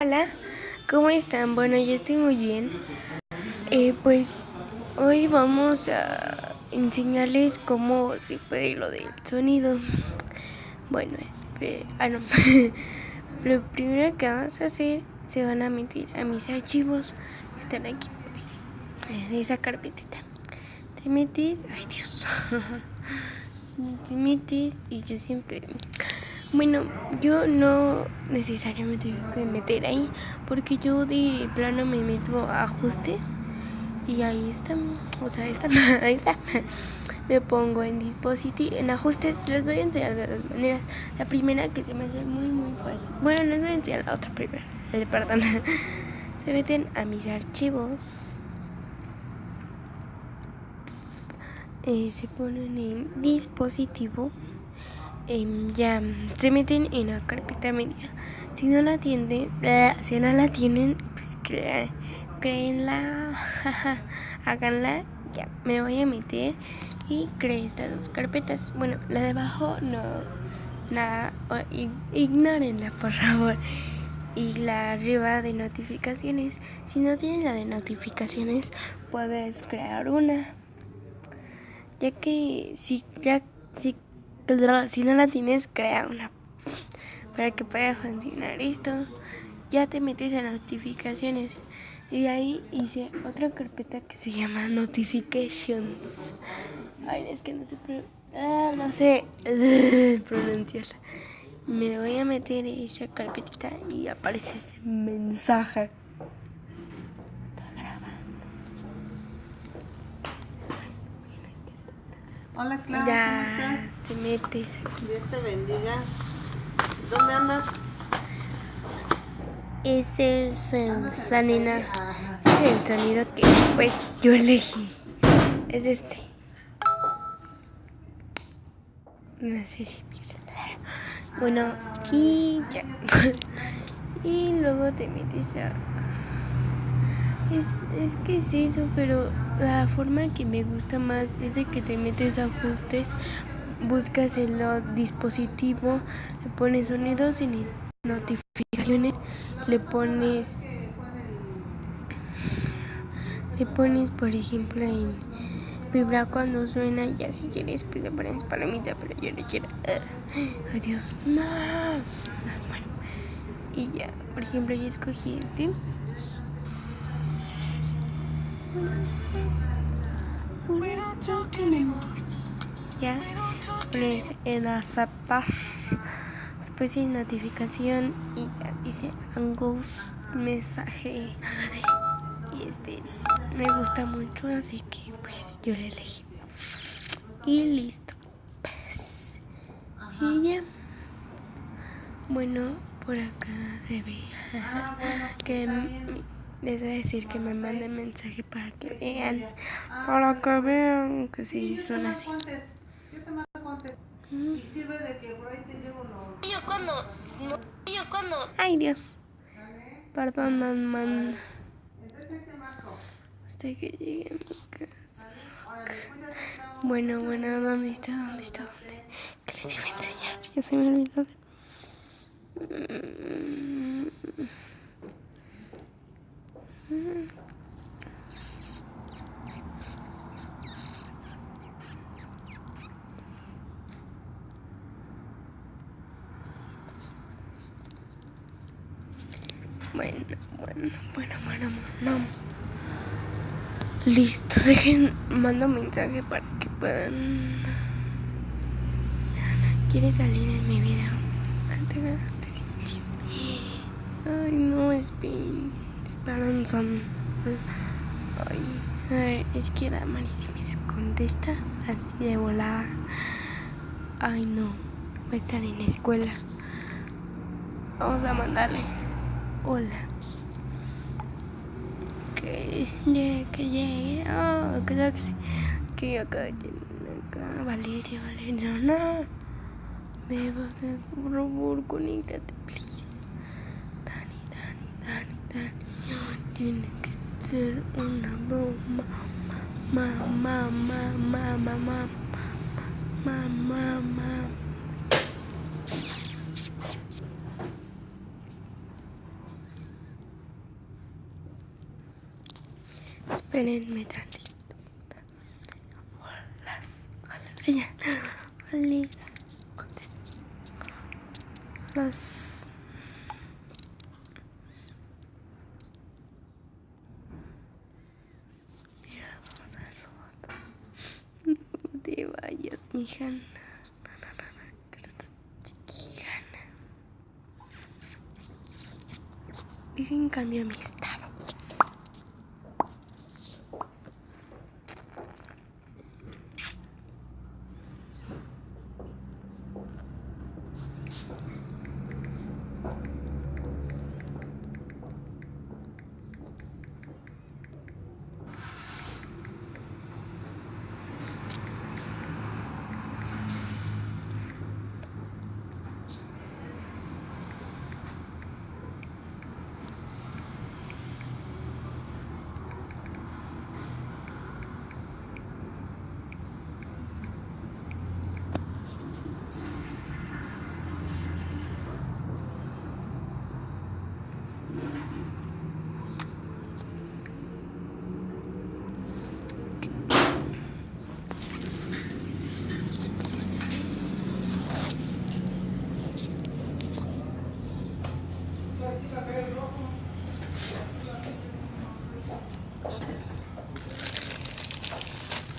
Hola, ¿cómo están? Bueno, yo estoy muy bien. Pues hoy vamos a enseñarles cómo se puede lo del sonido. Bueno, no. Lo primero que vamos a hacer, se van a meter a mis archivos que están aquí, en esa carpetita. Te metes, ay Dios, te metes y yo siempre... Bueno, yo no necesariamente tengo que meter ahí, porque yo de plano me meto a ajustes y ahí está, o sea, ahí está. Me pongo en dispositivo, en ajustes. Les voy a enseñar de dos maneras. La primera, que se me hace muy fácil. Bueno, les voy a enseñar la otra primero. Perdón. Se meten a mis archivos. Se ponen en dispositivo. Ya se meten en la carpeta media. Si no la tienen, pues créenla, háganla. Ya me voy a meter y creé estas dos carpetas. Bueno, la de abajo no, nada, ignórenla por favor. Y la arriba de notificaciones. Si no tienes la de notificaciones, puedes crear una. Ya que si no la tienes, crea una para que pueda funcionar esto. Ya te metes a notificaciones y de ahí hice otra carpeta que se llama notifications. Ay, es que no sé pronunciarla. Me voy a meter en esa carpetita y aparece ese mensaje. Hola Clau, Ya, ¿cómo estás? te metes aquí. Dios te bendiga. ¿Dónde andas? Ese es el sonido. Ese es el sonido que pues yo elegí. Es este. No sé si quieren. Bueno, y ya. Y luego te metes a... Es que es eso, pero la forma que me gusta más es de que te metes a ajustes, buscas el dispositivo, le pones sonidos y notificaciones, le pones, por ejemplo, en vibra cuando suena, y así quieres, pues le pones palomita, pero yo no quiero. Adiós. No. Bueno, y ya, por ejemplo, yo escogí este. Ya, pones el aceptar, después en notificación y ya dice angles, mensaje. Y me gusta mucho, así que pues yo le elegí. Y listo, pues. Y ya. Bueno, por acá se ve que les voy a decir que me manden mensaje para que vean que sí son así. Yo te mando contes. Y sirve de que por ahí te llevo los... Yo cuando. Ay Dios. Perdón, man. Entonces ahí te marco. Hasta que llegue a mi casa. Órale, cuídate, Clau. Bueno, ¿dónde está? ¿Qué les iba a enseñar? Ya se me olvidó. Bueno. Listo, mando mensaje para que puedan. ¿Quieres salir en mi video? Ay, no, Esperanza. Ay, a ver, es que Damaris si me contesta así de volada. Ay, no, voy a estar en la escuela. Vamos a mandarle. Hola. Que llegue. Oh, que sí. Que acá, Valeria, no. Me va por favor, conéctate, please. Dani. Tiene que ser una broma. Mamá. Espérenme tantito. Ella. Alice. Contesta. Las. Ya, vamos a ver su foto. No te vayas, mija. Dicen cambio mi estado.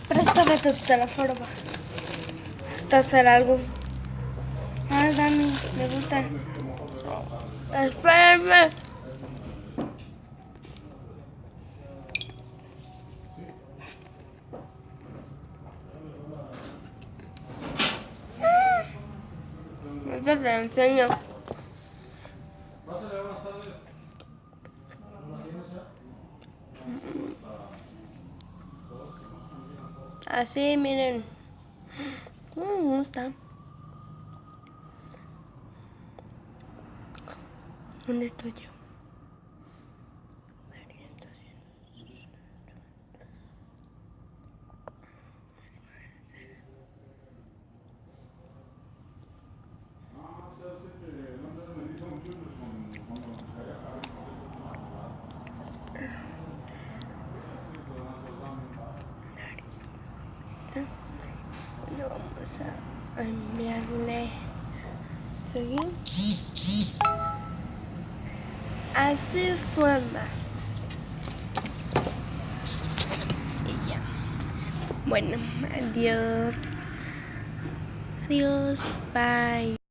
Préstame tu teléfono hasta hacer algo. Ah, dame, me gusta. Espérame. Ahorita te enseño. Así, miren. Me gusta. ¿Dónde estoy yo? Bueno, vamos a enviarle. ¿Seguir? Así suena. Y ya. Bueno, adiós. Adiós. Bye.